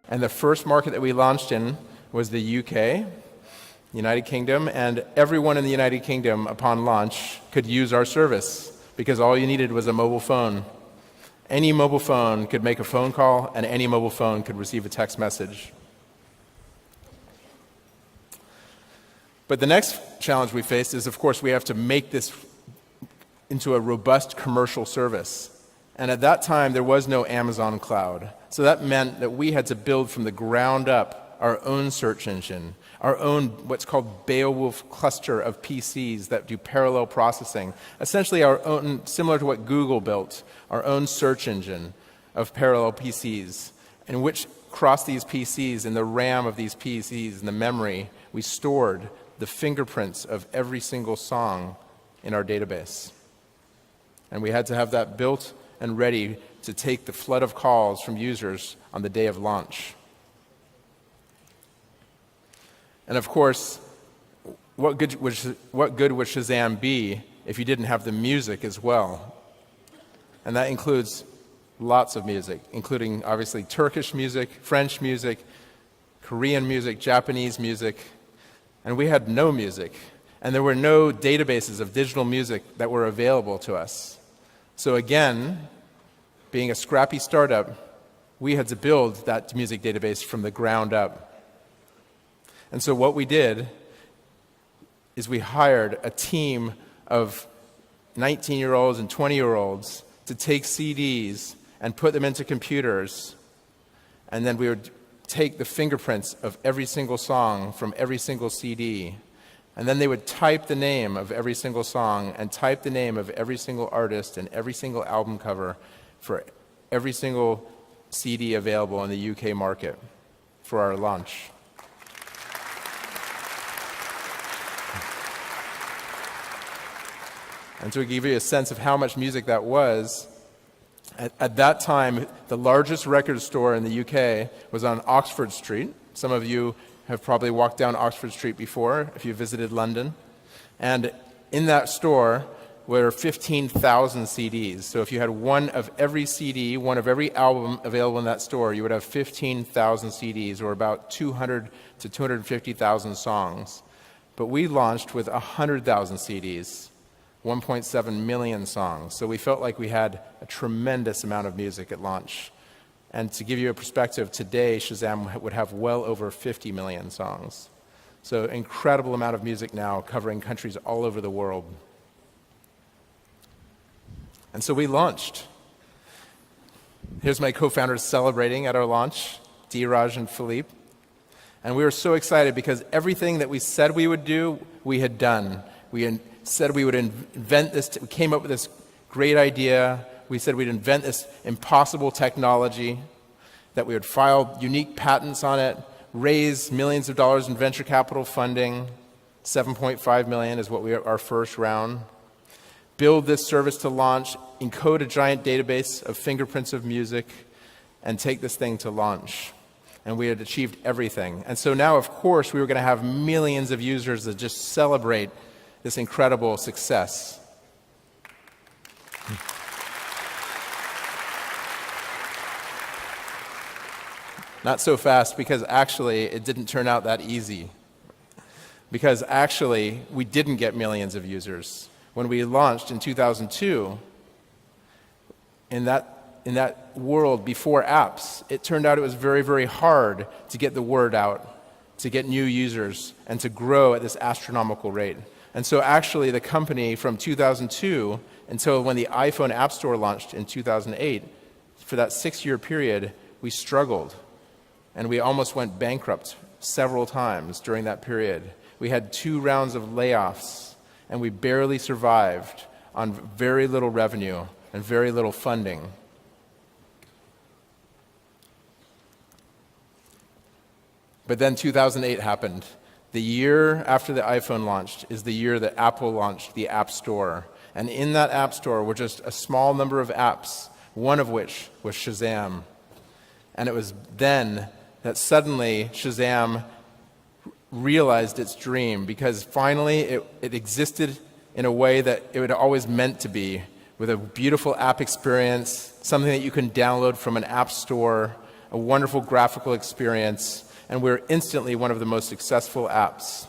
And the first market that we launched in was the UK, United Kingdom, and everyone in the United Kingdom upon launch could use our service because all you needed was a mobile phone. Any mobile phone could make a phone call, and any mobile phone could receive a text message. But the next challenge we faced is, of course, we have to make this into a robust commercial service. And at that time, there was no Amazon cloud. So that meant that we had to build from the ground up our own search engine, our own what's called Beowulf cluster of PCs that do parallel processing, essentially our own, similar to what Google built, our own search engine of parallel PCs, in which across these PCs, in the RAM of these PCs, in the memory, we stored the fingerprints of every single song in our database. And we had to have that built and ready to take the flood of calls from users on the day of launch. And of course, what good would Shazam be if you didn't have the music as well? And that includes lots of music, including obviously Turkish music, French music, Korean music, Japanese music, and we had no music. And there were no databases of digital music that were available to us. So again, being a scrappy startup, we had to build that music database from the ground up. And so what we did is we hired a team of 19-year-olds and 20-year-olds to take CDs and put them into computers, and then we would take the fingerprints of every single song from every single CD, and then they would type the name of every single song and type the name of every single artist and every single album cover for every single CD available in the UK market for our launch. And to give you a sense of how much music that was, at that time, the largest record store in the UK was on Oxford Street. Some of you have probably walked down Oxford Street before, if you visited London. And in that store were 15,000 CDs. So if you had one of every CD, one of every album available in that store, you would have 15,000 CDs, or about 200 to 250,000 songs. But we launched with 100,000 CDs. 1.7 million songs. So we felt like we had a tremendous amount of music at launch. And to give you a perspective, today Shazam would have well over 50 million songs. So incredible amount of music now covering countries all over the world. And so we launched. Here's my co-founders celebrating at our launch, Dheeraj and Philippe. And we were so excited because everything that we said we would do, we had done. We said we would invent this, we came up with this great idea. We said we'd invent this impossible technology, that we would file unique patents on it, raise millions of dollars in venture capital funding, 7.5 million is what our first round, build this service to launch, encode a giant database of fingerprints of music, and take this thing to launch. And we had achieved everything. And so now, of course, we were going to have millions of users that just celebrate this incredible success. Not so fast, because actually it didn't turn out that easy. Because actually we didn't get millions of users. When we launched in 2002, in that world before apps, it turned out it was very, very hard to get the word out, to get new users, and to grow at this astronomical rate. And so actually the company from 2002 until when the iPhone App Store launched in 2008, for that 6-year period, we struggled. And we almost went bankrupt several times during that period. We had 2 rounds of layoffs, and we barely survived on very little revenue and very little funding. But then 2008 happened. The year after the iPhone launched is the year that Apple launched the App Store. And in that App Store were just a small number of apps, one of which was Shazam. And it was then that suddenly Shazam realized its dream, because finally it existed in a way that it had always meant to be, with a beautiful app experience, something that you can download from an app store, a wonderful graphical experience, and we're instantly one of the most successful apps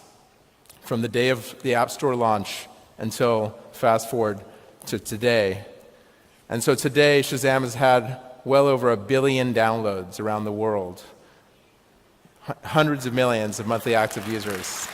from the day of the App Store launch until fast forward to today. And so today, Shazam has had well over 1 billion downloads around the world, hundreds of millions of monthly active users.